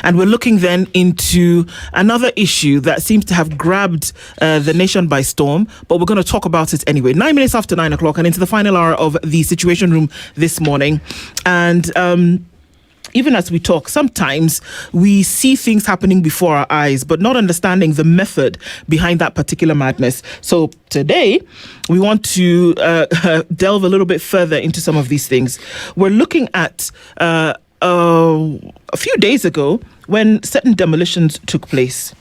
And we're looking then into another issue that seems to have grabbed the nation by storm, but we're going to talk about it anyway. 9 minutes after 9 o'clock and into the final hour of the Situation Room this morning. And even as we talk, sometimes we see things happening before our eyes, but not understanding the method behind that particular madness. So today, we want to delve a little bit further into some of these things. We're looking at a few days ago when certain demolitions took place.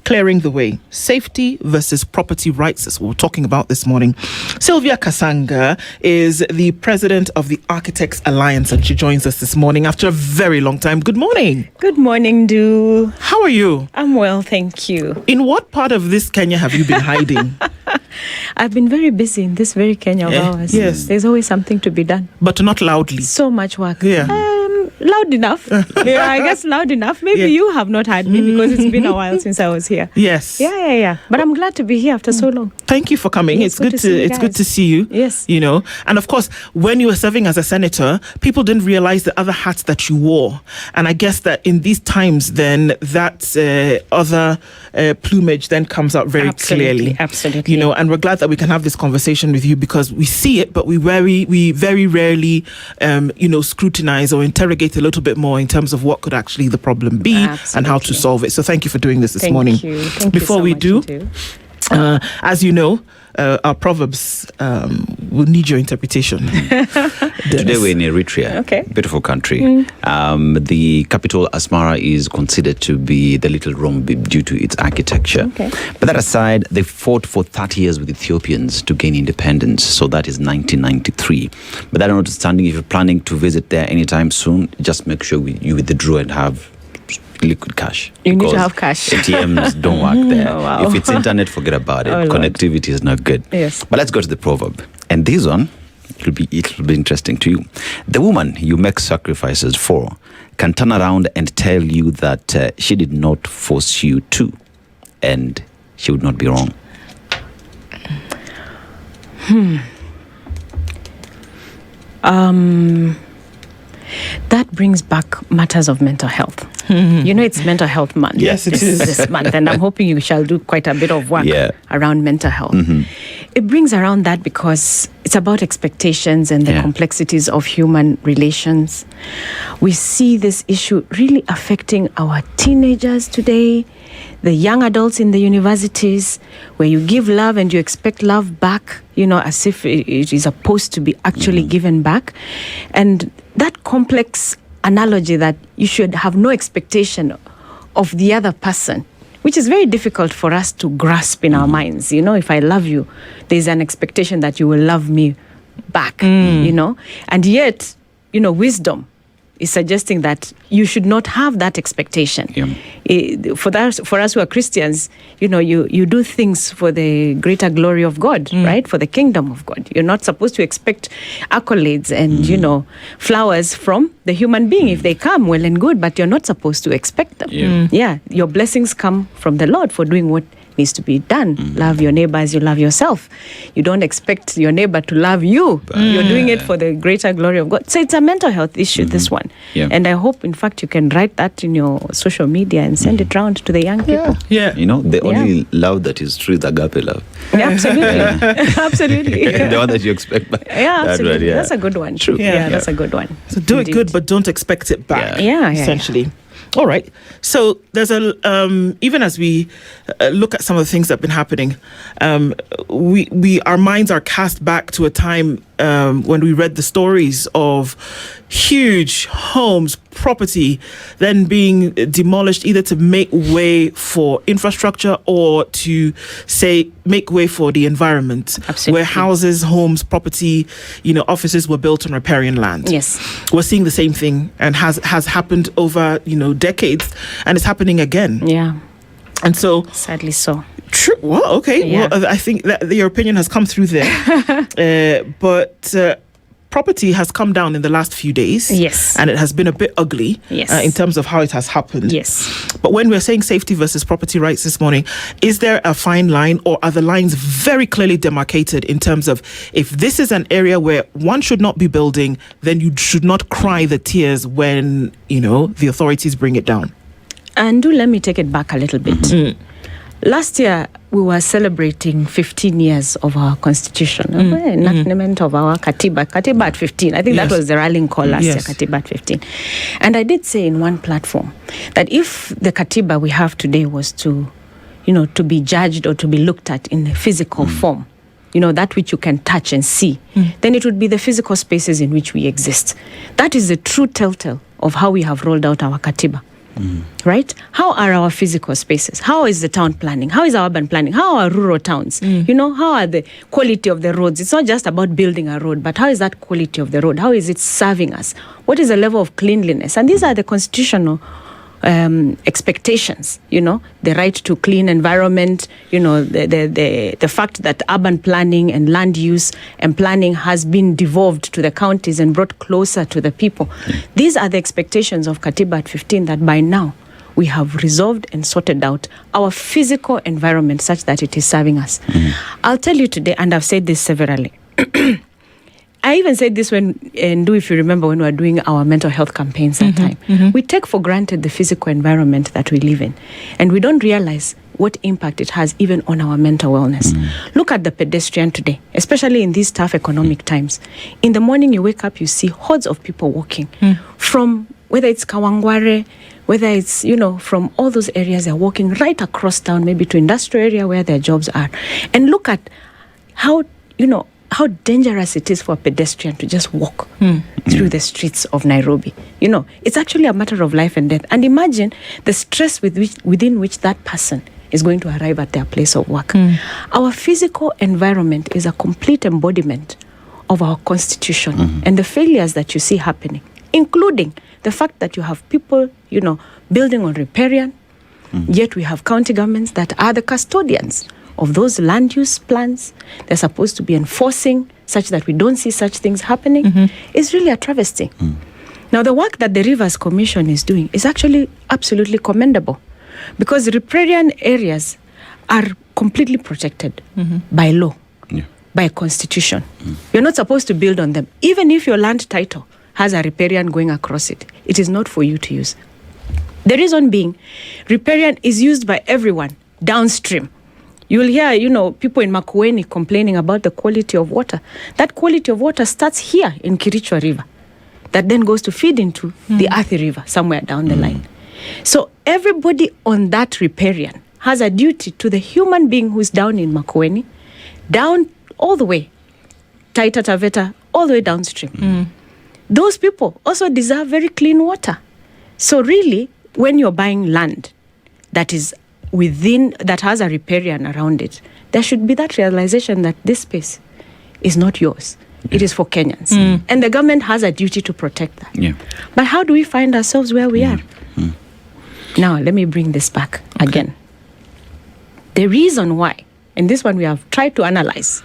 Clearing the way. Safety versus property rights is what we're talking about this morning. Sylvia Kasanga is the president of the Architects Alliance, and she joins us this morning after a very long time. Good morning. Good morning, Du. How are you? I'm well, thank you. In what part of this Kenya have you been hiding? I've been very busy in this very Kenya of ours. Yes. There's always something to be done. But not loudly. So much work. Yeah. Loud enough. Yeah, I guess loud enough. Maybe you have not had me because it's been a while since I was here. Yes. Yeah. But I'm glad to be here after so long. Thank you for coming. Yes, It's good to see you. Yes. You know, and of course, when you were serving as a senator, people didn't realize the other hats that you wore. And I guess that in these times, then that other plumage then comes out very clearly. Absolutely. You know, and we're glad that we can have this conversation with you because we see it, but we very rarely, scrutinize or interrogate a little bit more in terms of what could actually the problem be and how to solve it. So thank you for doing this morning. Thank you. Thank Before you so we much, do, as you know, our proverbs will need your interpretation. Today we're in Eritrea, okay. Beautiful country. The capital, Asmara, is considered to be the little Rome due to its architecture. Okay. But that aside, they fought for 30 years with Ethiopians to gain independence. So that is 1993. But that notwithstanding, if you're planning to visit there anytime soon, just make sure you withdraw and have liquid cash. You need to have cash. ATMs don't work there. Oh, wow. If it's internet, forget about it. Connectivity is not good. Yes. But let's go to the proverb. And this one, it'll be interesting to you. The woman you make sacrifices for can turn around and tell you that she did not force you to, and she would not be wrong. That brings back matters of mental health. You know, it's Mental Health Month. Yes, it is. This month, and I'm hoping you shall do quite a bit of work around mental health. It brings around that because it's about expectations and the complexities of human relations. We see this issue really affecting our teenagers today, the young adults in the universities, where you give love and you expect love back, you know, as if it is supposed to be actually given back. And that complex analogy that you should have no expectation of the other person, which is very difficult for us to grasp in our minds. You know, if I love you, there's an expectation that you will love me back, you know. And yet, you know, wisdom is suggesting that you should not have that expectation. For us who are Christians, you know, you do things for the greater glory of God, right? For the kingdom of God. You're not supposed to expect accolades and, you know, flowers from the human being. If they come, well and good, but you're not supposed to expect them. Your blessings come from the Lord for doing what needs to be done. Love your neighbor as you love yourself. You don't expect your neighbor to love you. You're doing it for the greater glory of God. So it's a mental health issue, this one. And I hope, in fact, you can write that in your social media and send it round to the young people. You know, the only love that is true is agape love. Absolutely. Absolutely. The one that you expect back. Absolutely. That's a good one. True. That's a good one. So do it good, but don't expect it back. Essentially. All right. So there's even as we look at some of the things that have been happening, our minds are cast back to a time when we read the stories of huge homes, property, then being demolished either to make way for infrastructure or to make way for the environment. Absolutely. Where houses, homes, property, you know, offices were built on riparian land. Yes. We're seeing the same thing and has happened over, you know, decades, and it's happening again. Yeah. And so sadly so. True. Well, okay. Yeah. Well, I think that your opinion has come through there. But property has come down in the last few days. Yes. And it has been a bit ugly in terms of how it has happened. Yes. But when we're saying safety versus property rights this morning, is there a fine line, or are the lines very clearly demarcated in terms of if this is an area where one should not be building, then you should not cry the tears when, you know, the authorities bring it down? And let me take it back a little bit. Last year, we were celebrating 15 years of our constitution, enactment of our Katiba at 15. I think that was the rallying call last year, Katiba at 15. And I did say in one platform that if the Katiba we have today was to be judged or to be looked at in a physical form, that which you can touch and see, then it would be the physical spaces in which we exist. That is the true telltale of how we have rolled out our Katiba. Right? How are our physical spaces? How is the town planning? How is our urban planning? How are rural towns? How are the quality of the roads? It's not just about building a road, but how is that quality of the road? How is it serving us? What is the level of cleanliness? And these are the constitutional expectations, the right to clean environment, the fact that urban planning and land use and planning has been devolved to the counties and brought closer to the people. These are the expectations of Katiba at 15 that by now we have resolved and sorted out our physical environment such that it is serving us. I'll tell you today, and I've said this severally, I even said this if you remember, when we were doing our mental health campaigns that time. We take for granted the physical environment that we live in, and we don't realize what impact it has even on our mental wellness. Look at the pedestrian today, especially in these tough economic times. In the morning, you wake up, you see hordes of people walking from, whether it's Kawangware, whether it's, from all those areas, they're walking right across town, maybe to industrial area where their jobs are. And look at how dangerous it is for a pedestrian to just walk through the streets of Nairobi. It's actually a matter of life and death. And imagine the stress within which that person is going to arrive at their place of work. Our physical environment is a complete embodiment of our constitution and the failures that you see happening, including the fact that you have people, building on riparian, yet we have county governments that are the custodians of those land use plans. They're supposed to be enforcing such that we don't see such things happening. It's really a travesty. Now, the work that the Rivers Commission is doing is actually absolutely commendable, because riparian areas are completely protected by law, by constitution. You're not supposed to build on them. Even if your land title has a riparian going across it, it is not for you to use. The reason being, riparian is used by everyone downstream. You'll hear, people in Makueni complaining about the quality of water. That quality of water starts here in Kirichwa River, that then goes to feed into the Athi River somewhere down the line. So everybody on that riparian has a duty to the human being who's down in Makueni, down all the way, Taita Taveta, all the way downstream. Those people also deserve very clean water. So really, when you're buying land that is that has a riparian around it, there should be that realization that this space is not yours. It is for Kenyans. And the government has a duty to protect that. But how do we find ourselves where we are? Now, let me bring this back again. The reason why, and this one we have tried to analyze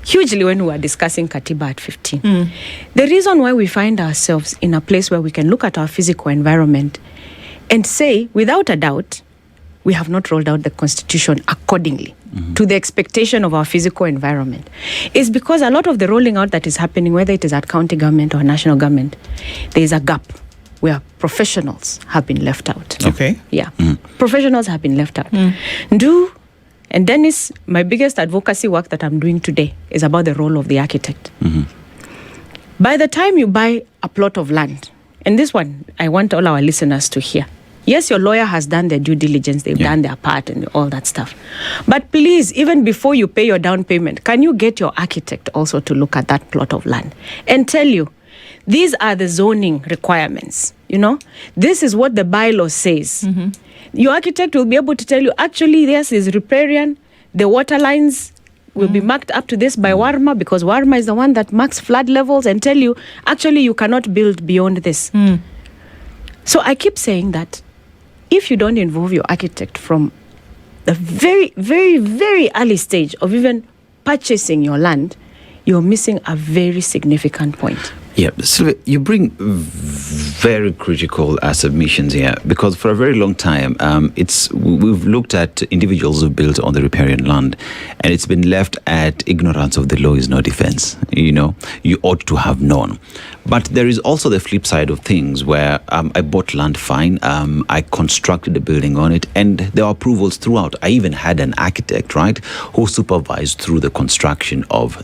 hugely when we were discussing Katiba at 15. The reason why we find ourselves in a place where we can look at our physical environment and say, without a doubt, we have not rolled out the constitution accordingly to the expectation of our physical environment, is because a lot of the rolling out that is happening, whether it is at county government or national government, there is a gap where professionals have been left out. Okay. Yeah. Professionals have been left out. And Dennis, my biggest advocacy work that I'm doing today is about the role of the architect. By the time you buy a plot of land, and this one, I want all our listeners to hear. Yes, your lawyer has done their due diligence, they've done their part and all that stuff. But please, even before you pay your down payment, can you get your architect also to look at that plot of land and tell you, these are the zoning requirements, This is what the bylaw says. Your architect will be able to tell you, actually, this is riparian, the water lines will be marked up to this by WARMA, because WARMA is the one that marks flood levels, and tell you, actually, you cannot build beyond this. So I keep saying that if you don't involve your architect from the very, very, very early stage of even purchasing your land, you're missing a very significant point. Yeah, Sylvia, you bring very critical submissions here, because for a very long time, we've looked at individuals who built on the riparian land, and it's been left at ignorance of the law is no defense. You ought to have known. But there is also the flip side of things where I bought land fine, I constructed a building on it, and there were approvals throughout. I even had an architect, right, who supervised through the construction of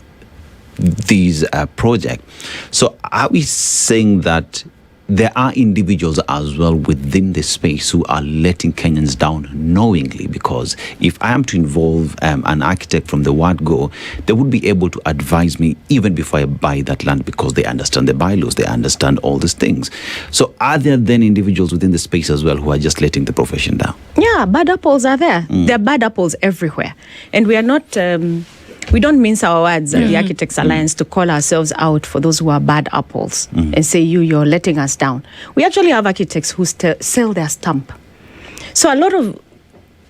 these projects. So are we saying that there are individuals as well within the space who are letting Kenyans down knowingly? Because if I am to involve an architect from the word go, they would be able to advise me even before I buy that land, because they understand the bylaws, they understand all these things. So are there then individuals within the space as well who are just letting the profession down? Yeah, bad apples are there. There are bad apples everywhere. And we are not... we don't mince our words at the Architects Alliance to call ourselves out for those who are bad apples and say, you're letting us down. We actually have architects who sell their stamp. So a lot of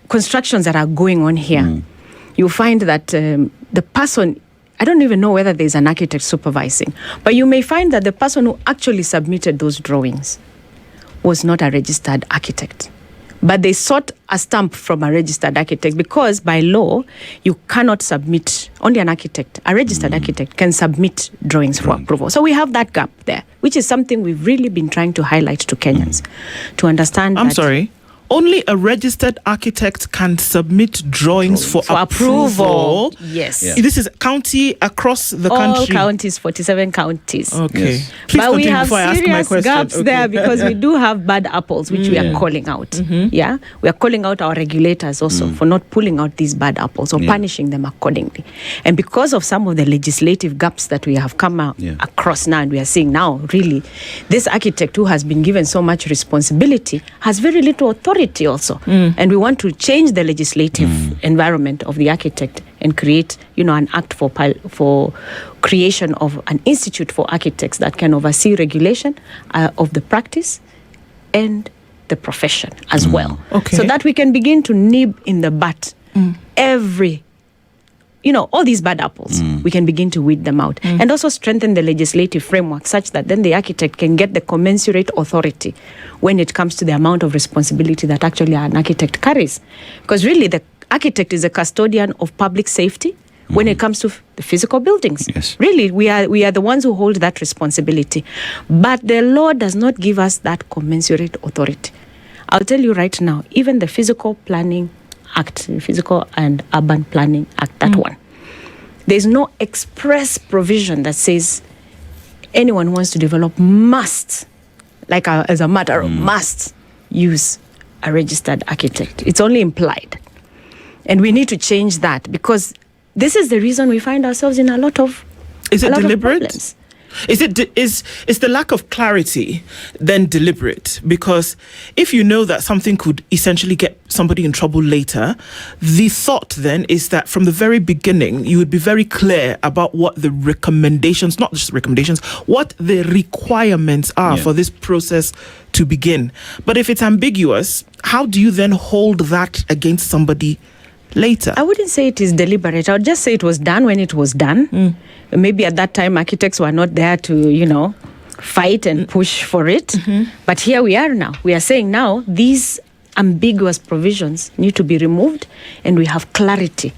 constructions that are going on here, you find that the person, I don't even know whether there's an architect supervising, but you may find that the person who actually submitted those drawings was not a registered architect. But they sought a stamp from a registered architect, because by law, you cannot submit, only an architect, a registered architect can submit drawings for approval. So we have that gap there, which is something we've really been trying to highlight to Kenyans to understand. I'm sorry. Only a registered architect can submit drawings for approval. Yes. Yeah. This is county across the country. All counties, 47 counties. Okay. Yes. Please but we continue have before I ask my serious question. gaps there, because we do have bad apples, which we are calling out. Yeah, we are calling out our regulators also for not pulling out these bad apples or punishing them accordingly. And because of some of the legislative gaps that we have come across now, and we are seeing now, really, this architect who has been given so much responsibility has very little authority also. And we want to change the legislative environment of the architect and create, an act for creation of an institute for architects that can oversee regulation of the practice and the profession as well. Okay. So that we can begin to nib in the butt every, all these bad apples, we can begin to weed them out and also strengthen the legislative framework such that then the architect can get the commensurate authority when it comes to the amount of responsibility that actually an architect carries. Because really the architect is a custodian of public safety when it comes to the physical buildings. Yes. Really, we are the ones who hold that responsibility. But the law does not give us that commensurate authority. I'll tell you right now, even the Physical Planning Act, Physical and Urban Planning Act, that one, there's no express provision that says anyone who wants to develop must, as a matter of must, use a registered architect. It's only implied. And we need to change that, because this is the reason we find ourselves in a lot of Is it a lot of deliberate? problems. Is the lack of clarity then deliberate? Because if you know that something could essentially get somebody in trouble later, the thought then is that from the very beginning you would be very clear about what the recommendations, not just recommendations, what the requirements are for this process to begin. But if it's ambiguous, how do you then hold that against somebody later? I wouldn't say it is deliberate. I would just say it was done when it was done. Maybe at that time architects were not there to, fight and push for it. But here we are now. We are saying now these ambiguous provisions need to be removed, and we have clarity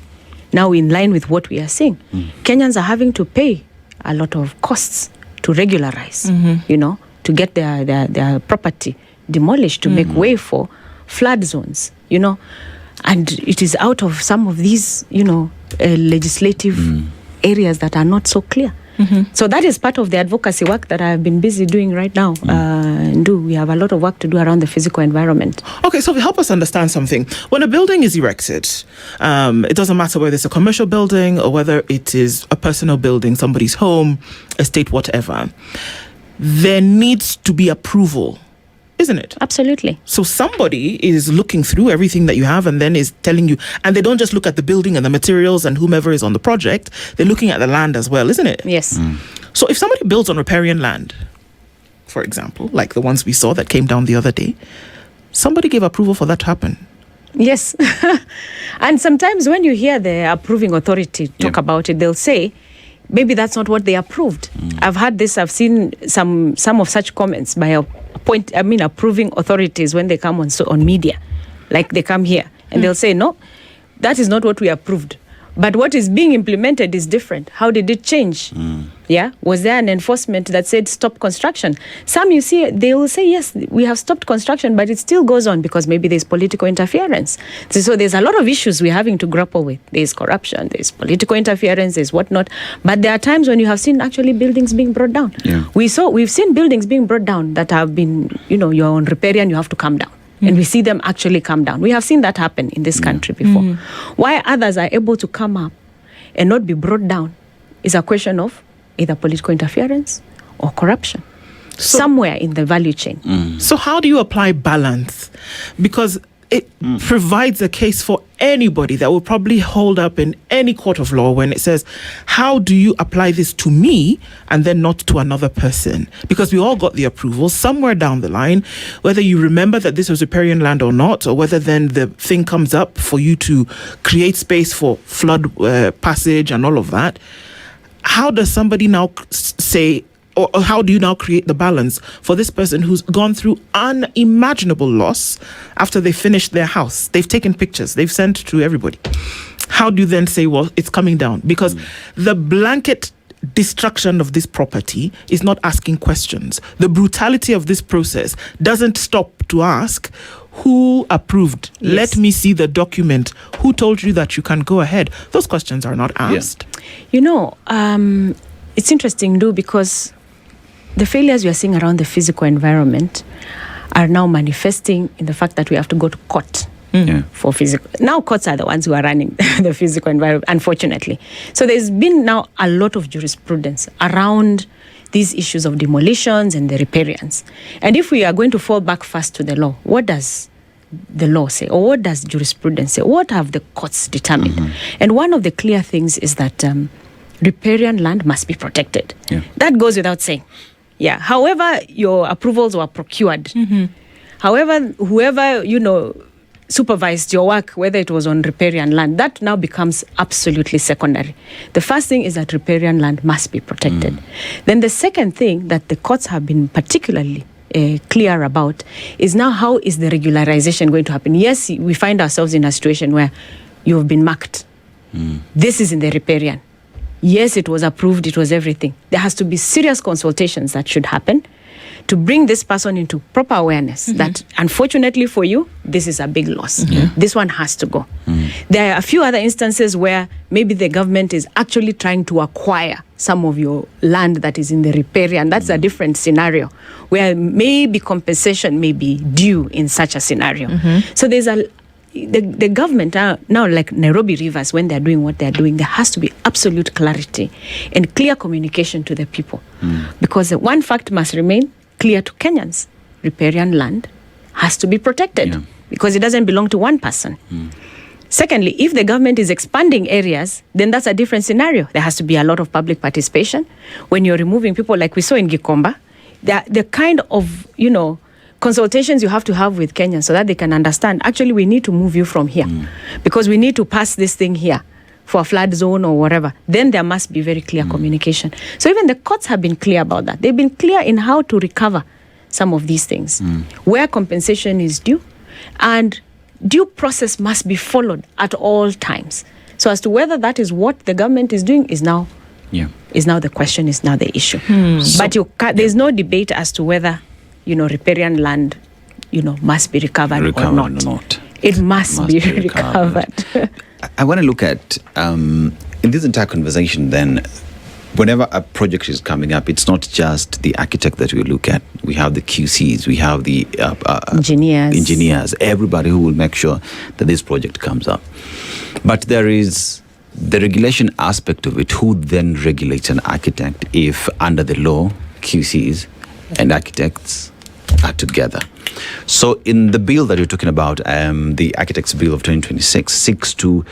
now in line with what we are seeing. Kenyans are having to pay a lot of costs to regularize, to get their property demolished, to make way for flood zones, And it is out of some of these, legislative areas that are not so clear. So that is part of the advocacy work that I have been busy doing right now. We have a lot of work to do around the physical environment. Okay, so help us understand something. When a building is erected, it doesn't matter whether it's a commercial building or whether it is a personal building, somebody's home, estate, whatever, there needs to be approval, isn't it? Absolutely. So somebody is looking through everything that you have and then is telling you, and they don't just look at the building and the materials and whomever is on the project, they're looking at the land as well, isn't it? Yes. So if somebody builds on riparian land, for example, like the ones we saw that came down the other day, somebody gave approval for that to happen. Yes. And sometimes when you hear the approving authority talk about it, they'll say, maybe that's not what they approved. I've seen some of such comments by approving authorities when they come on media. Like they come here and they'll say, no, that is not what we approved. But what is being implemented is different. How did it change? Yeah. Was there an enforcement that said stop construction? Some you see, they will say, yes, we have stopped construction, but it still goes on because maybe there's political interference. So there's a lot of issues we're having to grapple with. There's corruption, there's political interference, there's whatnot. But there are times when you have seen actually buildings being brought down. Yeah. We've seen buildings being brought down that have been, you're on riparian, you have to come down. And we see them actually come down. We have seen that happen in this country before. Why others are able to come up and not be brought down is a question of either political interference or corruption. Somewhere in the value chain. So how do you apply balance? Because it provides a case for anybody that will probably hold up in any court of law when it says, how do you apply this to me and then not to another person? Because we all got the approval somewhere down the line, whether you remember that this was riparian land or not, or whether then the thing comes up for you to create space for flood passage and all of that. How does somebody now say, or how do you now create the balance for this person who's gone through unimaginable loss after they finished their house? They've taken pictures, they've sent to everybody. How do you then say, well, it's coming down? Because the blanket destruction of this property is not asking questions. The brutality of this process doesn't stop to ask, who approved? Yes. Let me see the document. Who told you that you can go ahead? Those questions are not asked. It's interesting, because the failures we are seeing around the physical environment are now manifesting in the fact that we have to go to court for physical. Now courts are the ones who are running the physical environment, unfortunately. So there's been now a lot of jurisprudence around these issues of demolitions and the riparians. And if we are going to fall back first to the law, what does the law say? Or what does jurisprudence say? What have the courts determined? And one of the clear things is that riparian land must be protected. That goes without saying. Yeah. However, your approvals were procured. However, whoever, supervised your work, whether it was on riparian land, that now becomes absolutely secondary. The first thing is that riparian land must be protected. Then the second thing that the courts have been particularly clear about is now how is the regularization going to happen? Yes, we find ourselves in a situation where you've been marked. This is in the riparian. Yes, it was approved, it was everything. There has to be serious consultations that should happen to bring this person into proper awareness that, unfortunately for you, this is a big loss. This one has to go. There are a few other instances where maybe the government is actually trying to acquire some of your land that is in the riparian. That's a different scenario where maybe compensation may be due in such a scenario. So there's the government now, like Nairobi Rivers, when they're doing what they're doing, there has to be absolute clarity and clear communication to the people. Because one fact must remain clear to Kenyans. Riparian land has to be protected because it doesn't belong to one person. Secondly, if the government is expanding areas, then that's a different scenario. There has to be a lot of public participation. When you're removing people like we saw in Gikomba, the kind of, consultations you have to have with Kenyans so that they can understand, actually, we need to move you from here because we need to pass this thing here for a flood zone or whatever. Then there must be very clear communication. So even the courts have been clear about that. They've been clear in how to recover some of these things, where compensation is due, and due process must be followed at all times. So as to whether that is what the government is doing is now the question, is now the issue. But there's no debate as to whether riparian land, must be recovered or not. It must be recovered. I want to look at, in this entire conversation then, whenever a project is coming up, it's not just the architect that we look at. We have the QCs, we have the engineers, everybody who will make sure that this project comes up. But there is the regulation aspect of it. Who then regulates an architect if under the law, QCs and architects are together? So in the bill that you're talking about, the Architects Bill of 2026 seeks to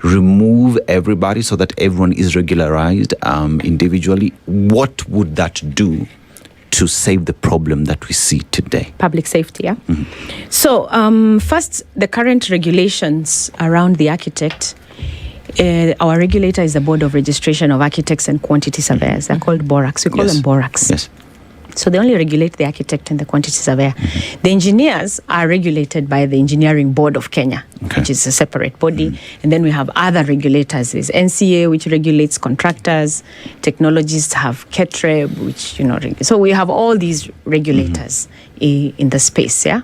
remove everybody so that everyone is regularized individually. What would that do to save the problem that we see today? Public safety, yeah? So first, the current regulations around the architect Our regulator is the Board of Registration of Architects and Quantity Surveyors. They're called BORACs. We call them BORACs. Yes. So they only regulate the architect and the quantity surveyor. The engineers are regulated by the Engineering Board of Kenya, which is a separate body. And then we have other regulators. There's NCA, which regulates contractors. Technologists have KETREB, which, so we have all these regulators in the space, yeah?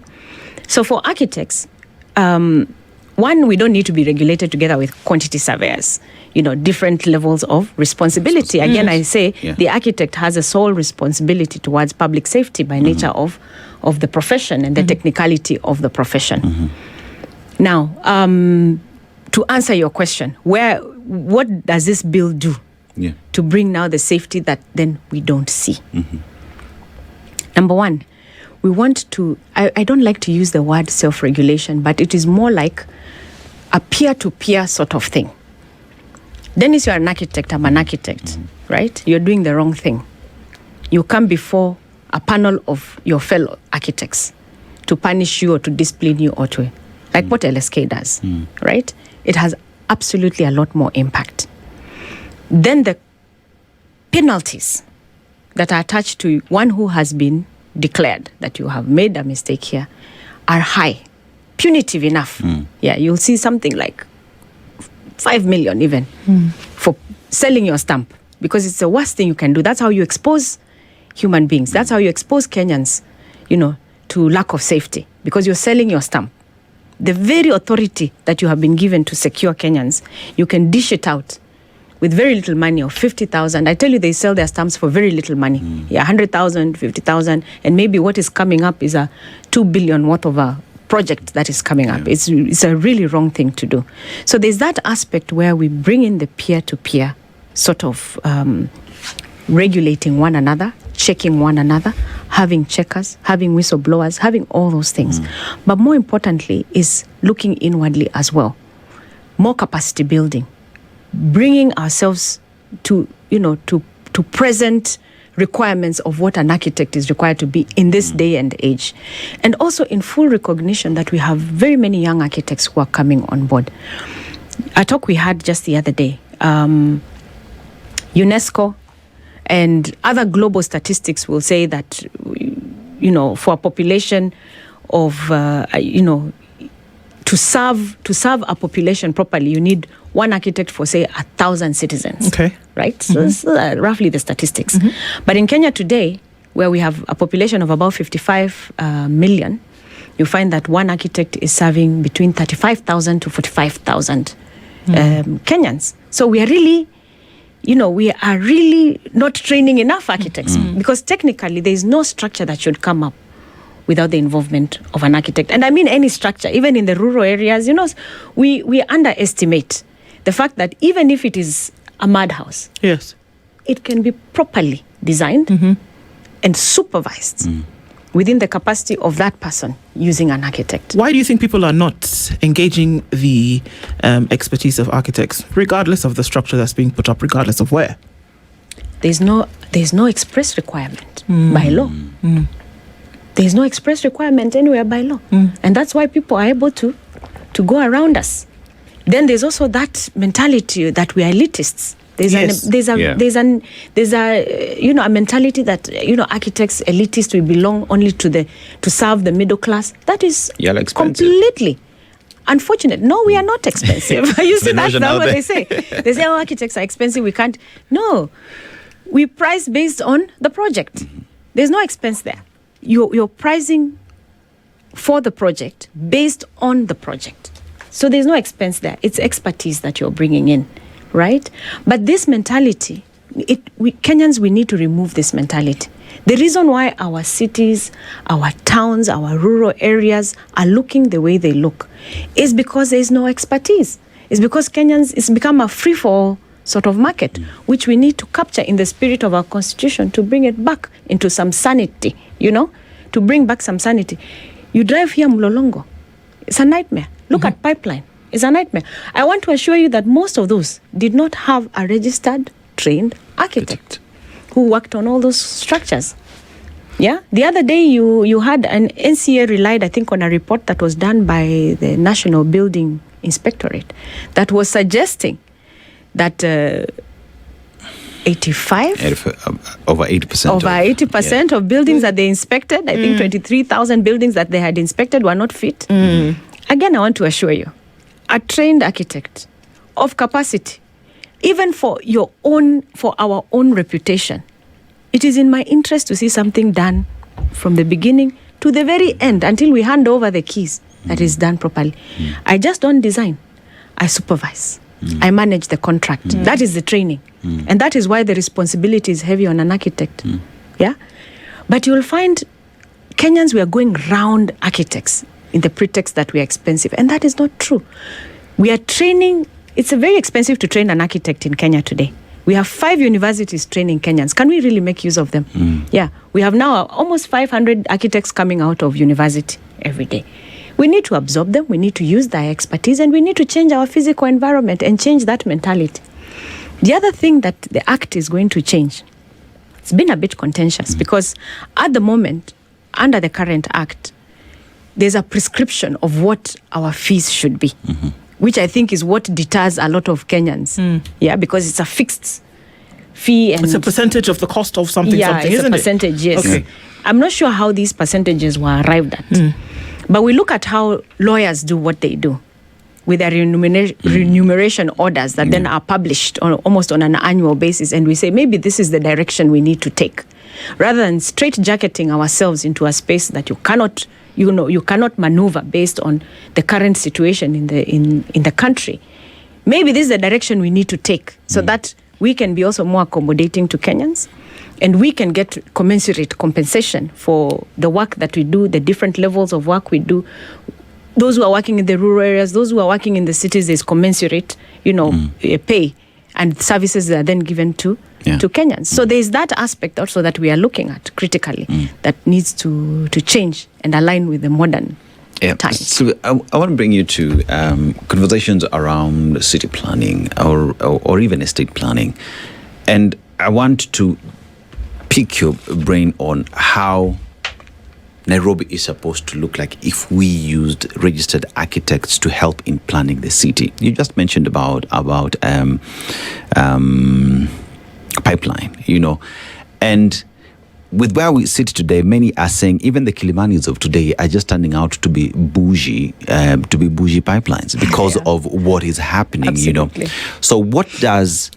So for architects, one, we don't need to be regulated together with quantity surveyors. Different levels of responsibility. Again, I say the architect has a sole responsibility towards public safety by nature of the profession and the technicality of the profession. Now, to answer your question, what does this bill do to bring now the safety that then we don't see? Number one, we want to, I don't like to use the word self-regulation, but it is more like a peer-to-peer sort of thing. Dennis, you're an architect, I'm an architect, right? You're doing the wrong thing. You come before a panel of your fellow architects to punish you or to discipline you or to, like what LSK does, right? It has absolutely a lot more impact. Then the penalties that are attached to one who has been declared that you have made a mistake here are high, punitive enough. Yeah, you'll see something like 5 million even for selling your stamp, because it's the worst thing you can do. That's how you expose human beings. That's how you expose Kenyans, to lack of safety, because you're selling your stamp. The very authority that you have been given to secure Kenyans, you can dish it out with very little money, of 50,000. I tell you, they sell their stamps for very little money. 100,000, 50,000, and maybe what is coming up is a 2 billion worth of a project that is coming up. It's a really wrong thing to do. So there's that aspect where we bring in the peer-to-peer sort of regulating one another, checking one another, having checkers, having whistleblowers, having all those things. But more importantly is looking inwardly as well. More capacity building, bringing ourselves to present requirements of what an architect is required to be in this day and age. And also in full recognition that we have very many young architects who are coming on board. A talk we had just the other day, UNESCO and other global statistics will say that, for a population of, to serve a population properly, you need one architect for, say, 1,000 citizens. Okay. Right? So this is roughly the statistics. But in Kenya today, where we have a population of about 55 million, you find that one architect is serving between 35,000 to 45,000 Kenyans. So we are really, not training enough architects, because technically there is no structure that should come up without the involvement of an architect. And I mean any structure, even in the rural areas, we underestimate the fact that even if it is a madhouse, yes, it can be properly designed and supervised within the capacity of that person using an architect. Why do you think people are not engaging the expertise of architects, regardless of the structure that's being put up, regardless of where? There's no express requirement by law. There's no express requirement anywhere by law. And that's why people are able to go around us. Then there's also that mentality that we are elitists. There's a mentality that architects, elitists, we belong only to serve the middle class. That is completely unfortunate. No, we are not expensive. You see, that's not what they say. They say, architects are expensive, we can't. No, we price based on the project. There's no expense there. You're pricing for the project based on the project. So there's no expense there. It's expertise that you're bringing in, right? But this mentality, Kenyans, we need to remove this mentality. The reason why our cities, our towns, our rural areas are looking the way they look is because there's no expertise. It's because Kenyans, it's become a free-for-all sort of market, which we need to capture in the spirit of our constitution to bring it back into some sanity, to bring back some sanity. You drive here Mlolongo, it's a nightmare. Look at Pipeline, it's a nightmare. I want to assure you that most of those did not have a registered, trained architect who worked on all those structures. Yeah. The other day you had an NCA relied, I think, on a report that was done by the National Building Inspectorate that was suggesting that 85? Over 80%. Over 80% of buildings that they inspected, I think 23,000 buildings that they had inspected were not fit. Again, I want to assure you, a trained architect of capacity, even for our own reputation, it is in my interest to see something done from the beginning to the very end until we hand over the keys that is done properly. I just don't design. I supervise. I manage the contract. That is the training. And that is why the responsibility is heavy on an architect. Yeah? But you'll find Kenyans, we are going round architects in the pretext that we are expensive. And that is not true. We are training. It's very expensive to train an architect in Kenya today. We have 5 universities training Kenyans. Can we really make use of them? Yeah. We have now almost 500 architects coming out of university every day. We need to absorb them. We need to use their expertise, and we need to change our physical environment and change that mentality. The other thing that the Act is going to change, it's been a bit contentious because at the moment, under the current Act, there's a prescription of what our fees should be, which I think is what deters a lot of Kenyans. Yeah, because it's a fixed fee. And it's a percentage of the cost of something, it's isn't a percentage, it? yes. Okay. I'm not sure how these percentages were arrived at. But we look at how lawyers do what they do with their remuneration orders that then are published almost on an annual basis. And we say, maybe this is the direction we need to take. Rather than straitjacketing ourselves into a space that you cannot maneuver based on the current situation in the country. Maybe this is the direction we need to take so that we can be also more accommodating to Kenyans. And we can get commensurate compensation for the work that we do, the different levels of work we do. Those who are working in the rural areas, those who are working in the cities, there's commensurate, pay and services that are then given to Kenyans. So there's that aspect also that we are looking at critically that needs to change and align with the modern times. So I want to bring you to conversations around city planning or even estate planning. And I want to pick your brain on how Nairobi is supposed to look like if we used registered architects to help in planning the city. You just mentioned about pipeline, and with where we sit today, many are saying even the Kilimanis of today are just turning out to be bougie pipelines because of what is happening. Absolutely. So what does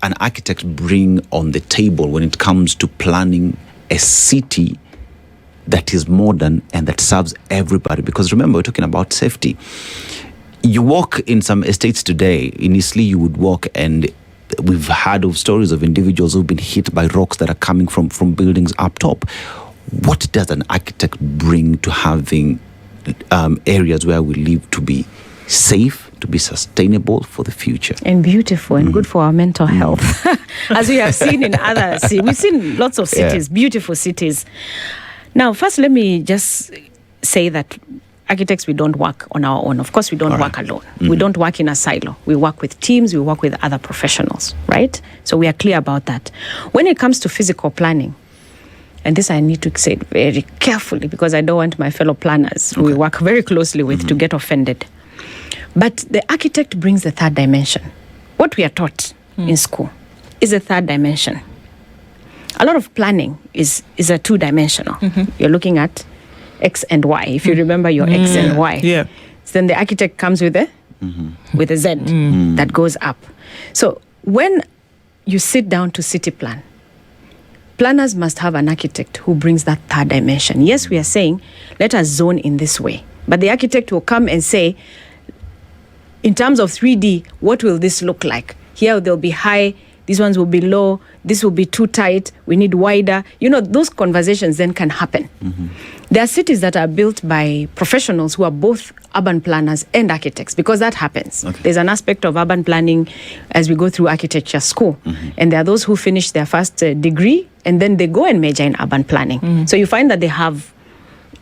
an architect bring on the table when it comes to planning a city that is modern and that serves everybody? Because remember, we're talking about safety. You walk in some estates today, in Eastleigh you would walk, and we've heard of stories of individuals who've been hit by rocks that are coming from buildings up top. What does an architect bring to having areas where we live to be safe, to be sustainable for the future? And beautiful and good for our mental health. As we have seen in other cities. We've seen lots of cities, beautiful cities. Now, first, let me just say that architects, we don't work on our own. Of course, we don't work alone. We don't work in a silo. We work with teams. We work with other professionals, right? So we are clear about that. When it comes to physical planning, and this I need to say it very carefully because I don't want my fellow planners who we work very closely with to get offended. But the architect brings the third dimension. What we are taught in school is a third dimension. A lot of planning is a two-dimensional. You're looking at X and Y. If you remember your X and Y. Yeah. So then the architect comes with a Z that goes up. So when you sit down to city plan, planners must have an architect who brings that third dimension. Yes, we are saying, let us zone in this way. But the architect will come and say, in terms of 3D, what will this look like? Here they'll be high, these ones will be low, this will be too tight, we need wider. Those conversations then can happen. There are cities that are built by professionals who are both urban planners and architects, because that happens. There's an aspect of urban planning as we go through architecture school. And there are those who finish their first degree and then they go and major in urban planning. So you find that they have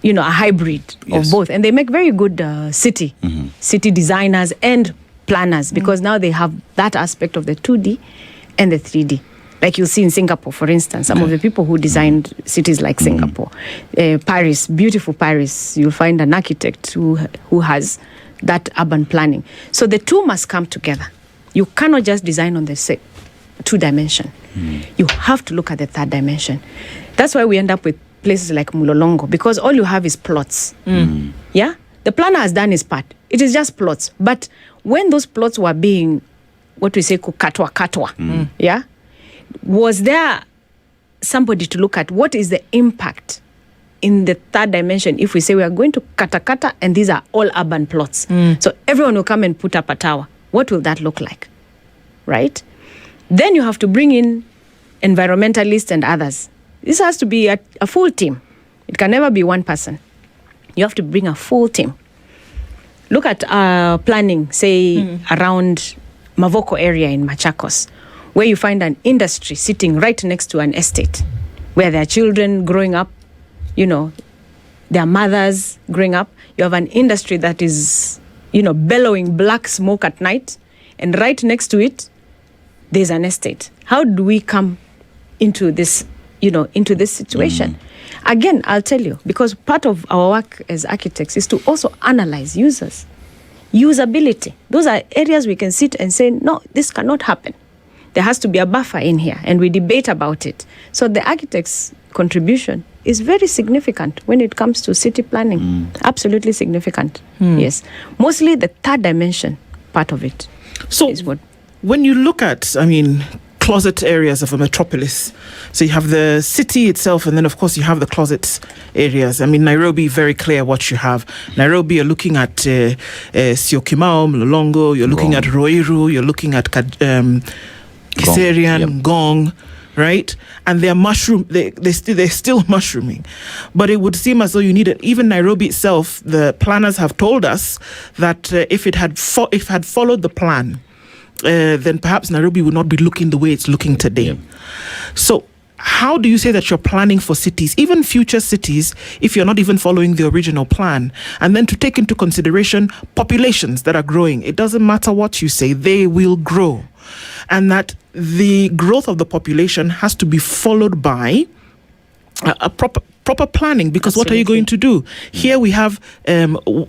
a hybrid of both. And they make very good city designers and planners because now they have that aspect of the 2D and the 3D. Like you'll see in Singapore, for instance, some of the people who designed cities like Singapore, Paris, beautiful Paris, you'll find an architect who has that urban planning. So the two must come together. You cannot just design on the two dimension. You have to look at the third dimension. That's why we end up with places like Mulolongo, because all you have is plots. Yeah? The planner has done his part. It is just plots. But when those plots were being, what we say, katwa, yeah? Was there somebody to look at what is the impact in the third dimension if we say we are going to kata and these are all urban plots? So everyone will come and put up a tower. What will that look like? Right? Then you have to bring in environmentalists and others. This has to be a full team. It can never be one person. You have to bring a full team. Look at planning, say, around Mavoko area in Machakos, where you find an industry sitting right next to an estate, where there are children growing up, their mothers growing up. You have an industry that is, bellowing black smoke at night, and right next to it, there's an estate. How do we come into this, into this situation? Again, I'll tell you, because part of our work as architects is to also analyze usability. Those are areas we can sit and say, no, this cannot happen. There has to be a buffer in here, and we debate about it. So the architect's contribution is very significant when it comes to city planning. Absolutely significant. Yes. Mostly the third dimension part of it. So is what, when you look at, closet areas of a metropolis, so you have the city itself, and then of course you have the closet areas. Nairobi, very clear what you have. Nairobi, you're looking at Syokimau, Mlolongo, you're looking at Ruiru, you're looking at Kiserian, Gong, right? And they're they're still mushrooming. But it would seem as though you need it. Even Nairobi itself, the planners have told us that if it had followed the plan, then perhaps Nairobi would not be looking the way it's looking today. So how do you say that you're planning for cities, even future cities, if you're not even following the original plan? And then to take into consideration populations that are growing. It doesn't matter what you say, they will grow. And that the growth of the population has to be followed by a proper planning, because Absolutely. What are you going to do? Here we have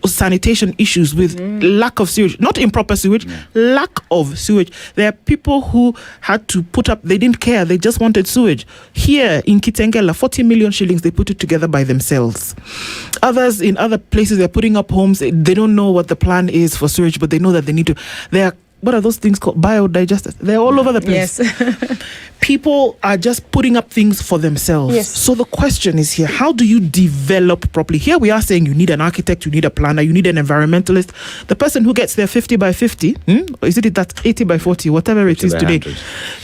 sanitation issues with lack of sewage, not improper sewage, lack of sewage. There are people who had to put up, they didn't care, they just wanted sewage. Here in Kitengela, 40 million shillings, they put it together by themselves. Others in other places, they're putting up homes, they don't know what the plan is for sewage, but they know that they need to, what are those things called? Biodigesters. They're all over the place. Yes. People are just putting up things for themselves. Yes. So the question is here, how do you develop properly? Here we are saying you need an architect, you need a planner, you need an environmentalist. The person who gets there 50 by 50, or is it that 80 by 40, whatever it is today,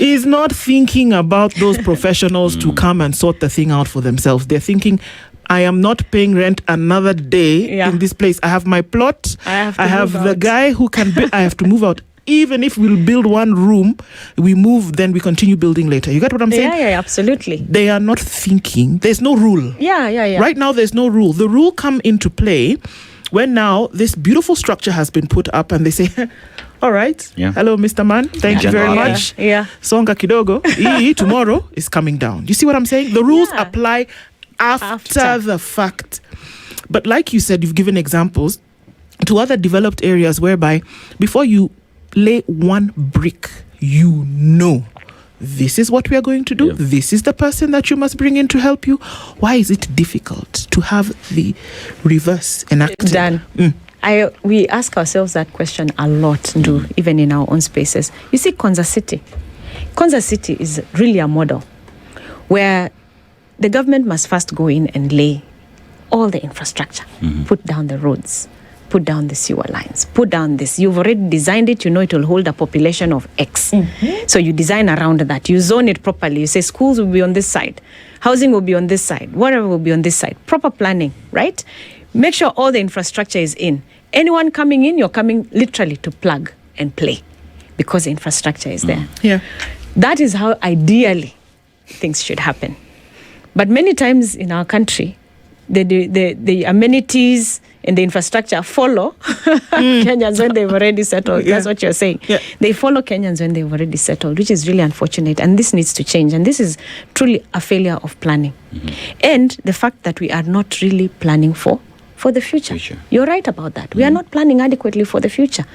is not thinking about those professionals to come and sort the thing out for themselves. They're thinking, I am not paying rent another day in this place. I have my plot. I have the guy who can build. I have to move out. Even if we'll build one room, we move, then we continue building later. You get what I'm saying? Yeah, absolutely. They are not thinking. There's no rule. Yeah. Right now, there's no rule. The rule come into play when now this beautiful structure has been put up and they say, all right, hello, Mr. Man, thank you very much. Songa kidogo. Tomorrow is coming down. You see what I'm saying? The rules apply after the fact. But like you said, you've given examples to other developed areas whereby before you lay one brick, this is what we are going to do. This is the person that you must bring in to help you. Why is it difficult to have the reverse enacted? Dan, we ask ourselves that question a lot, even in our own spaces. You see, Konza City is really a model where the government must first go in and lay all the infrastructure, put down the roads, put down the sewer lines, put down this. You've already designed it, it will hold a population of X. So you design around that. You zone it properly. You say schools will be on this side, housing will be on this side, whatever will be on this side. Proper planning, right? Make sure all the infrastructure is in. Anyone coming in, you're coming literally to plug and play because the infrastructure is there. That is how ideally things should happen. But many times in our country, the amenities and the infrastructure follow Kenyans when they've already settled. That's what you're saying. They follow Kenyans when they've already settled, which is really unfortunate. And this needs to change. And this is truly a failure of planning. And the fact that we are not really planning for for the future. You're right about that. We are not planning adequately for the future.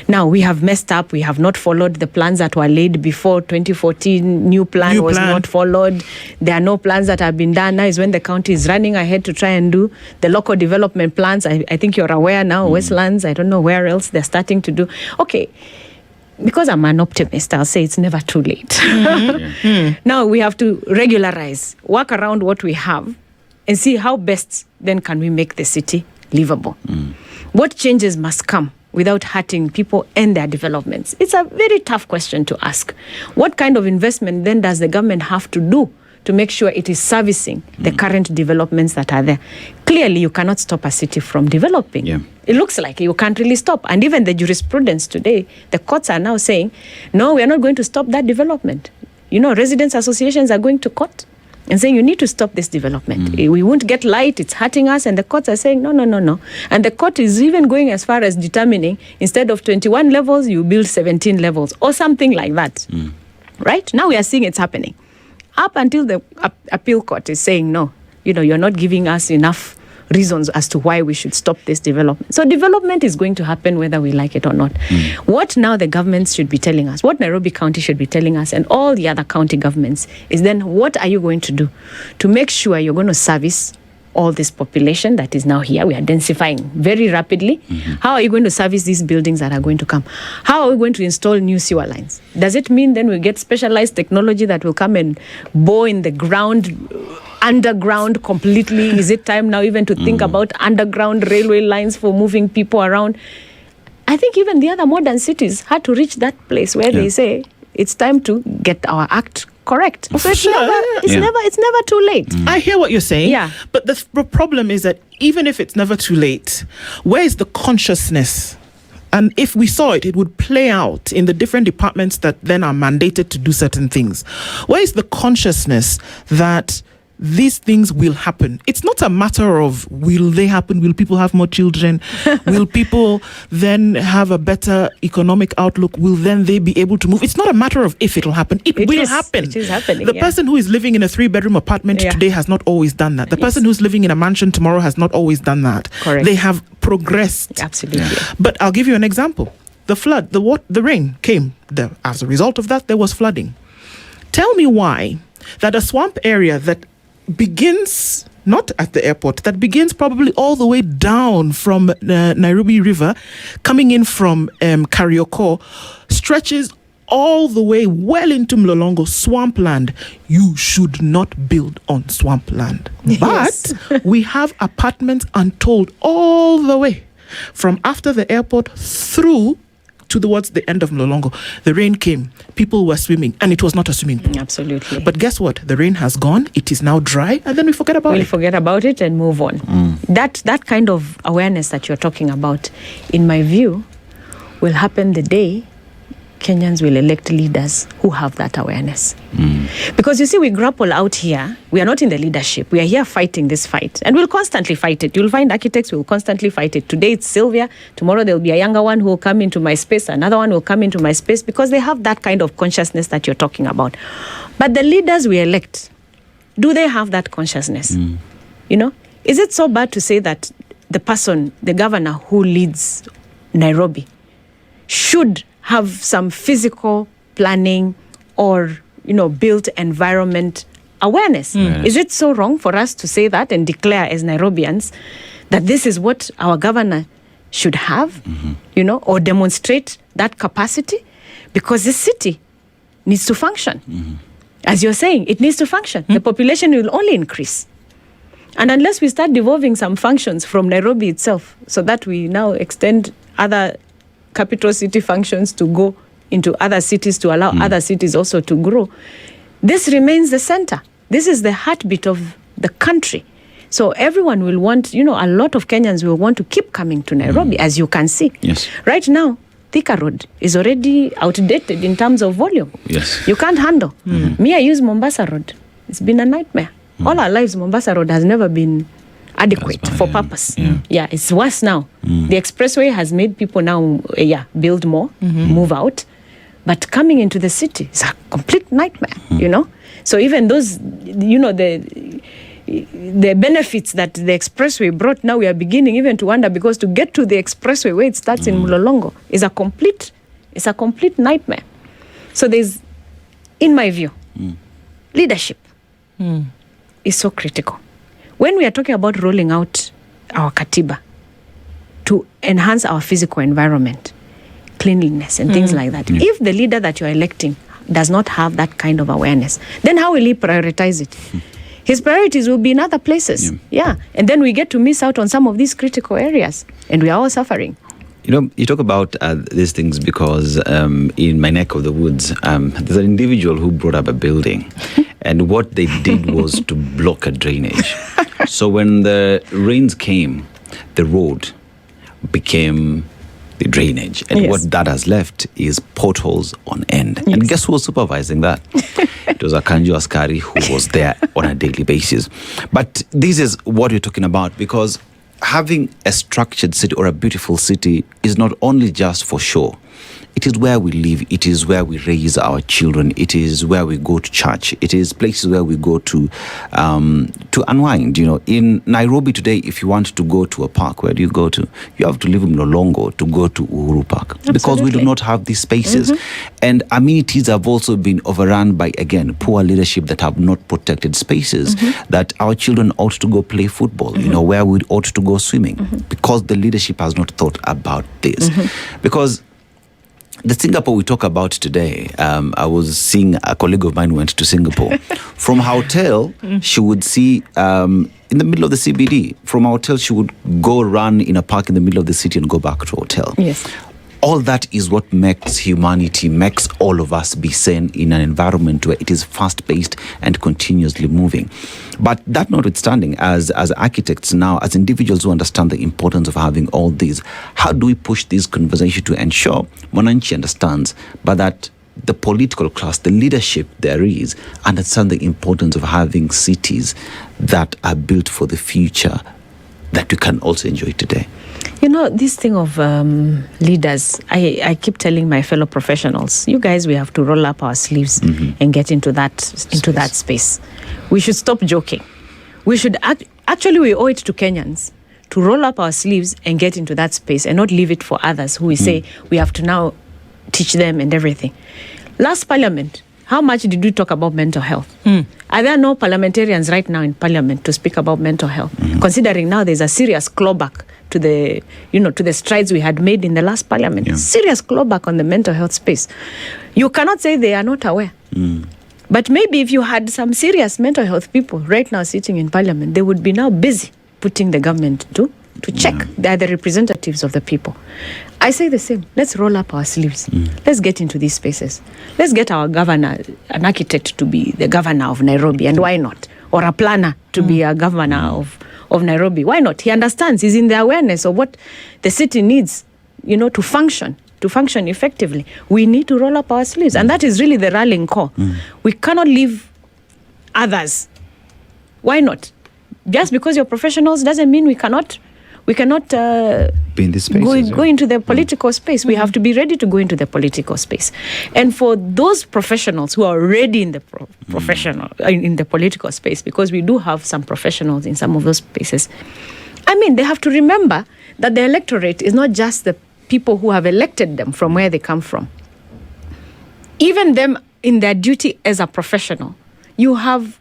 Now, we have messed up. We have not followed the plans that were laid before 2014. New plan was not followed. There are no plans that have been done. Now is when the county is running ahead to try and do the local development plans. I think you're aware now, Westlands, I don't know where else they're starting to do. Okay. Because I'm an optimist, I'll say it's never too late. Now we have to regularize, work around what we have, and see how best then can we make the city livable. What changes must come without hurting people and their developments? It's a very tough question to ask. What kind of investment then does the government have to do to make sure it is servicing the current developments that are there? Clearly, you cannot stop a city from developing. It looks like you can't really stop. And even the jurisprudence today, the courts are now saying, no, we are not going to stop that development. You know, residents' associations are going to court and saying, you need to stop this development. We won't get light, it's hurting us. And the courts are saying, no. And the court is even going as far as determining, instead of 21 levels, you build 17 levels or something like that. Right? Now we are seeing it's happening. Up until the appeal court is saying, no, you're not giving us enough reasons as to why we should stop this development. So development is going to happen whether we like it or not. What now the governments should be telling us, what Nairobi County should be telling us, and all the other county governments, is then what are you going to do to make sure you're going to service all this population that is now here? We are densifying very rapidly. How are you going to service these buildings that are going to come? How are we going to install new sewer lines? Does it mean then we get specialized technology that will come and bore in the ground, underground completely? Is it time now even to think about underground railway lines for moving people around? I think even the other modern cities had to reach that place where they say it's time to get our act correct. So it's never too late. I hear what you're saying. But the problem is that even if it's never too late, where is the consciousness? And if we saw it, it would play out in the different departments that then are mandated to do certain things. Where is the consciousness that these things will happen? It's not a matter of will they happen, will people have more children, will people then have a better economic outlook, will then they be able to move? It's not a matter of if it'll happen. It will happen. It is happening. The person who is living in a 3-bedroom apartment today has not always done that. The person who's living in a mansion tomorrow has not always done that. Correct. They have progressed. Absolutely. But I'll give you an example. The flood, the rain came. As a result of that, there was flooding. Tell me why that a swamp area that begins not at the airport, that begins probably all the way down from Nairobi River, coming in from Karioko, stretches all the way well into Mlolongo swampland. You should not build on swampland. But we have apartments untold all the way from after the airport through towards the end of Mlolongo. The rain came, people were swimming, and it was not a swimming pool. Absolutely. But guess what? The rain has gone, it is now dry, and then we forget about it. We'll forget about it and move on. That kind of awareness that you're talking about, in my view, will happen the day Kenyans will elect leaders who have that awareness. Because you see, we grapple out here. We are not in the leadership. We are here fighting this fight. And we'll constantly fight it. You'll find architects who will constantly fight it. Today it's Sylvia. Tomorrow there'll be a younger one who will come into my space. Another one will come into my space, because they have that kind of consciousness that you're talking about. But the leaders we elect, do they have that consciousness? Is it so bad to say that the person, the governor who leads Nairobi, should have some physical planning or, built environment awareness? Is it so wrong for us to say that and declare as Nairobians that this is what our governor should have, or demonstrate that capacity? Because this city needs to function. As you're saying, it needs to function. The population will only increase. And unless we start devolving some functions from Nairobi itself, so that we now extend other capital city functions to go into other cities to allow other cities also to grow, this remains the center. This is the heartbeat of the country. So everyone will want, a lot of Kenyans will want to keep coming to Nairobi, as you can see. Yes. Right now, Thika Road is already outdated in terms of volume. Yes. You can't handle. Me, I use Mombasa Road. It's been a nightmare. All our lives, Mombasa Road has never been adequate for purpose. It's worse now. The expressway has made people now build more, move out, but coming into the city is a complete nightmare. So even those, the benefits that the expressway brought, now we are beginning even to wonder, because to get to the expressway where it starts in Mlolongo is a complete nightmare. So there's, in my view, leadership is so critical. When we are talking about rolling out our Katiba to enhance our physical environment, cleanliness and things like that, if the leader that you're electing does not have that kind of awareness, then how will he prioritize it? His priorities will be in other places. And then we get to miss out on some of these critical areas, and we are all suffering. You talk about these things because in my neck of the woods, there's an individual who brought up a building, and what they did was to block a drainage. So when the rains came, the road became the drainage, and what that has left is potholes on end. And guess who was supervising that? It was a Kanjo Askari who was there on a daily basis. But this is what we're talking about, because having a structured city or a beautiful city is not only just for show. It is where we live. It is where we raise our children. It is where we go to church. It is places where we go to unwind. In Nairobi today, if you want to go to a park, where do you go to? You have to leave Mlolongo to go to Uhuru Park. Absolutely. Because we do not have these spaces. And amenities have also been overrun by, again, poor leadership that have not protected spaces that our children ought to go play football, where we ought to go swimming, because the leadership has not thought about this. Because the Singapore we talk about today, I was seeing a colleague of mine went to Singapore. From her hotel, she would see in the middle of the CBD. From her hotel, she would go run in a park in the middle of the city and go back to hotel. Yes. All that is what makes humanity, makes all of us be sane in an environment where it is fast-paced and continuously moving. But that notwithstanding, as architects now, as individuals who understand the importance of having all these, how do we push this conversation to ensure Mwananchi understands, but that the political class, the leadership there is, understand the importance of having cities that are built for the future that we can also enjoy today? This thing of leaders, I keep telling my fellow professionals, you guys, we have to roll up our sleeves and get into that space. We should stop joking. We should actually, we owe it to Kenyans to roll up our sleeves and get into that space and not leave it for others who we say we have to now teach them and everything. Last parliament, how much did we talk about mental health? Are there no parliamentarians right now in parliament to speak about mental health? Considering now there's a serious clawback to the, to the strides we had made in the last parliament. Serious clawback on the mental health space. You cannot say they are not aware. But maybe if you had some serious mental health people right now sitting in parliament, they would be now busy putting the government to check. They are the representatives of the people. I say the same. Let's roll up our sleeves. Let's get into these spaces. Let's get our governor, an architect, to be the governor of Nairobi, and why not? Or a planner to be a governor of Nairobi. Why not? He understands. He's in the awareness of what the city needs, to function effectively. We need to roll up our sleeves. And that is really the rallying call. We cannot leave others. Why not? Just because you're professionals doesn't mean we cannot be in this space, go into the political space. We have to be ready to go into the political space. And for those professionals who are already in the in the political space, because we do have some professionals in some of those spaces, they have to remember that the electorate is not just the people who have elected them from where they come from. Even them in their duty as a professional, you have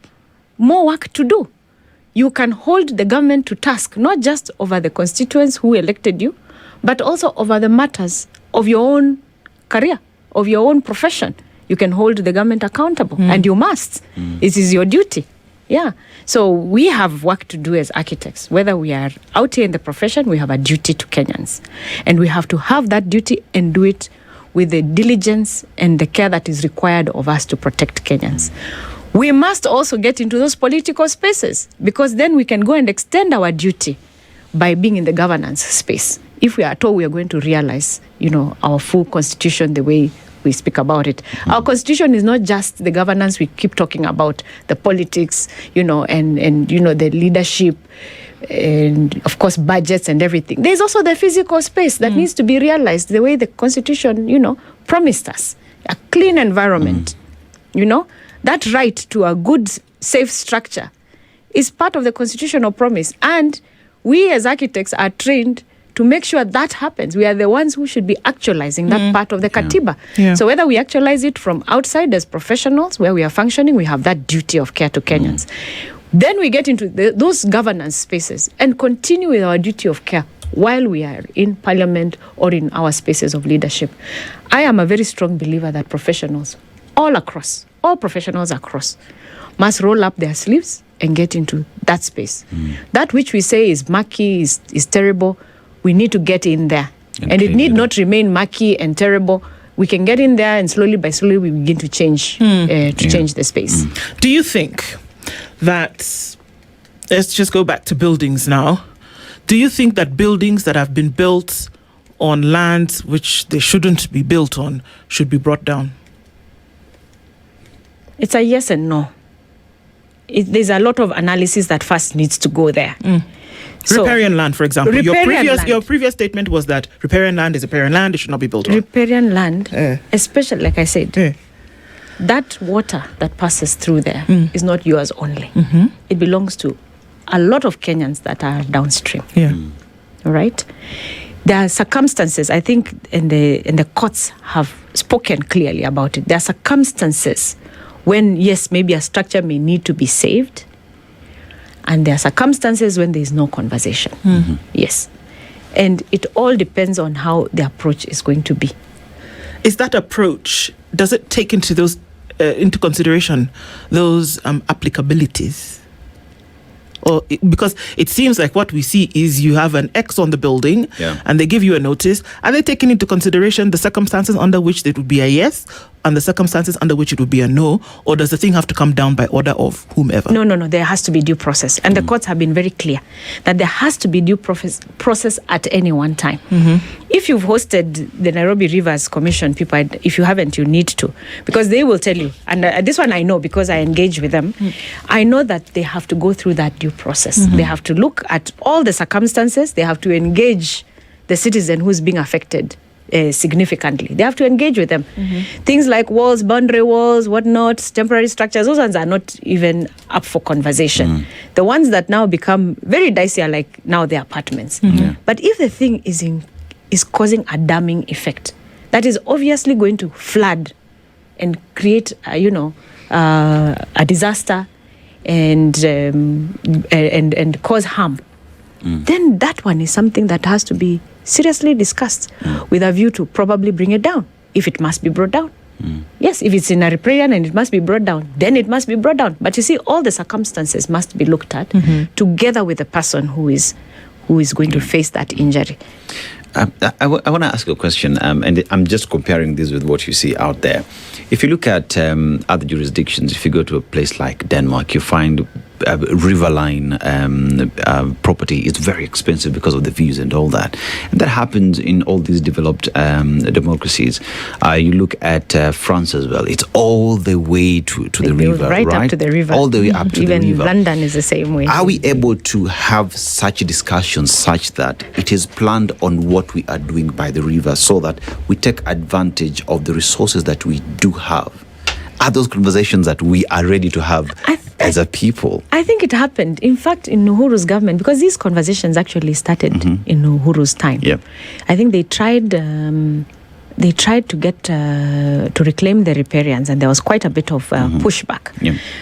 more work to do. You can hold the government to task, not just over the constituents who elected you, but also over the matters of your own career, of your own profession. You can hold the government accountable, and you must. It is your duty. So we have work to do as architects. Whether we are out here in the profession, we have a duty to Kenyans. And we have to have that duty and do it with the diligence and the care that is required of us to protect Kenyans. We must also get into those political spaces, because then we can go and extend our duty by being in the governance space. If we are at all, we are going to realize, our full constitution, the way we speak about it. Our constitution is not just the governance we keep talking about, the politics, and the leadership, and of course budgets and everything. There's also the physical space that needs to be realized, the way the constitution, promised us. A clean environment, that right to a good, safe structure is part of the constitutional promise. And we as architects are trained to make sure that happens. We are the ones who should be actualizing that part of the Katiba. Yeah. So whether we actualize it from outside as professionals, where we are functioning, we have that duty of care to Kenyans. Then we get into those governance spaces and continue with our duty of care while we are in parliament or in our spaces of leadership. I am a very strong believer that professionals all professionals across, must roll up their sleeves and get into that space. That which we say is murky, is terrible, we need to get in there. And it need not remain murky and terrible. We can get in there and slowly by slowly we begin to change change the space. Do you think that, let's just go back to buildings now. Do you think that buildings that have been built on lands which they shouldn't be built on should be brought down? It's a yes and no. There's a lot of analysis that first needs to go there. So, riparian land, for example. Riparian Your previous statement was that riparian land is riparian land, it should not be built on. Riparian land, especially, like I said, that water that passes through there is not yours only. It belongs to a lot of Kenyans that are downstream. All right? There are circumstances, I think, and the courts have spoken clearly about it. There are circumstances when, yes, maybe a structure may need to be saved, and there are circumstances when there is no conversation. Yes. And it all depends on how the approach is going to be. Is that approach, does it take into consideration those applicabilities? Or because it seems like what we see is you have an X on the building and they give you a notice. Are they taking into consideration the circumstances under which it would be a yes and the circumstances under which it would be a no? Or does the thing have to come down by order of whomever? No. There has to be due process. And the courts have been very clear that there has to be due process at any one time. If you've hosted the Nairobi Rivers Commission, people, if you haven't, you need to. Because they will tell you, and this one I know because I engage with them, I know that they have to go through that due process. They have to look at all the circumstances. They have to engage the citizen who's being affected significantly. They have to engage with them. Things like walls, boundary walls, whatnot, temporary structures, those ones are not even up for conversation. The ones that now become very dicey are like now the apartments. But if the thing is causing a damming effect, that is obviously going to flood and create, a disaster and cause harm, then that one is something that has to be seriously discussed with a view to probably bring it down, if it must be brought down. Yes, if it's in a riparian and it must be brought down, then it must be brought down. But you see, all the circumstances must be looked at together with the person who is going to face that injury. I want to ask you a question, and I'm just comparing this with what you see out there. If you look at other jurisdictions, if you go to a place like Denmark, you find riverline property is very expensive because of the views and all that. And that happens in all these developed democracies. You look at France as well. It's all the way to the river, right? Up to the river. All the way up to the river. Even London is the same way. Are we able to have such discussions such that it is planned on what we are doing by the river so that we take advantage of the resources that we do have? Are those conversations that we are ready to have as a people? I think it happened, in fact, in Uhuru's government, because these conversations actually started in Uhuru's time. I think they tried to get to reclaim the riparians, and there was quite a bit of pushback.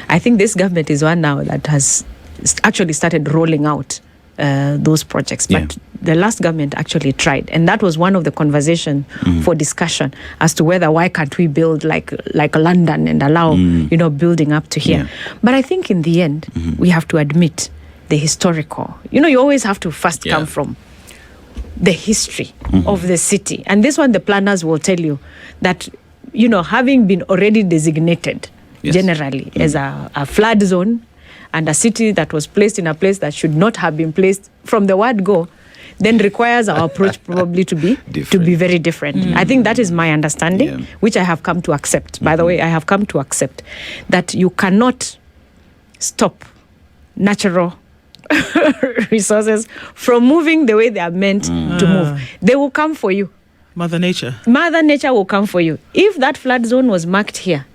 I think this government is one now that has actually started rolling out those projects, but the last government actually tried, and that was one of the conversation for discussion as to why can't we build like London and allow building up to here. But I think in the end we have to admit the historical. You always have to first come from the history of the city, and this one the planners will tell you that having been already designated generally as a flood zone and a city that was placed in a place that should not have been placed from the word go, then requires our approach probably to be very different. I think that is my understanding, which I have come to accept. By the way, I have come to accept that you cannot stop natural resources from moving the way they are meant to move. They will come for you. Mother Nature will come for you. If that flood zone was marked here,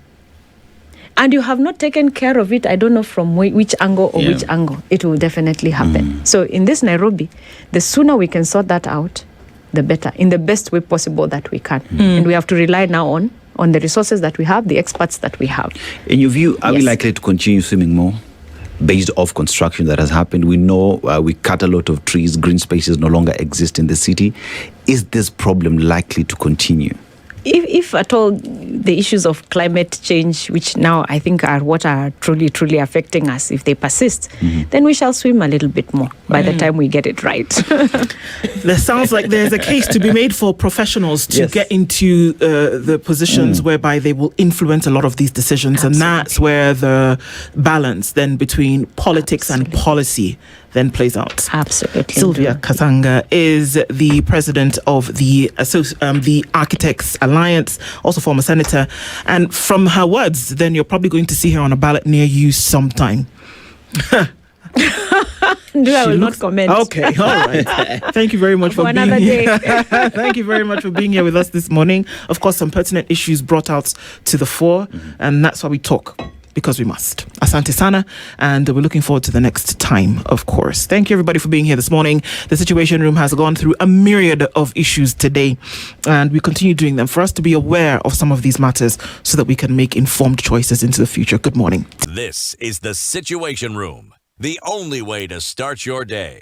and you have not taken care of it, I don't know from which angle or which angle, it will definitely happen. So in this Nairobi, the sooner we can sort that out, the better, in the best way possible that we can. And we have to rely now on the resources that we have, the experts that we have. In your view, are we likely to continue swimming more based off construction that has happened? We know we cut a lot of trees, green spaces no longer exist in the city. Is this problem likely to continue? If at all the issues of climate change, which now I think are what are truly, truly affecting us, if they persist, then we shall swim a little bit more by the time we get it right. There sounds like there's a case to be made for professionals to get into the positions whereby they will influence a lot of these decisions. And that's where the balance then between politics and policy then plays out. Absolutely. Sylvia Kasanga is the president of the Architects Alliance, also former senator. And from her words, then you're probably going to see her on a ballot near you sometime. I will not comment. Okay, all right. Thank you very much for being here. Thank you very much for being here with us this morning. Of course, some pertinent issues brought out to the fore, and that's why we talk. Because we must. Asante sana, and we're looking forward to the next time, of course. Thank you, everybody, for being here this morning. The Situation Room has gone through a myriad of issues today, and we continue doing them for us to be aware of some of these matters so that we can make informed choices into the future. Good morning. This is the Situation Room, the only way to start your day.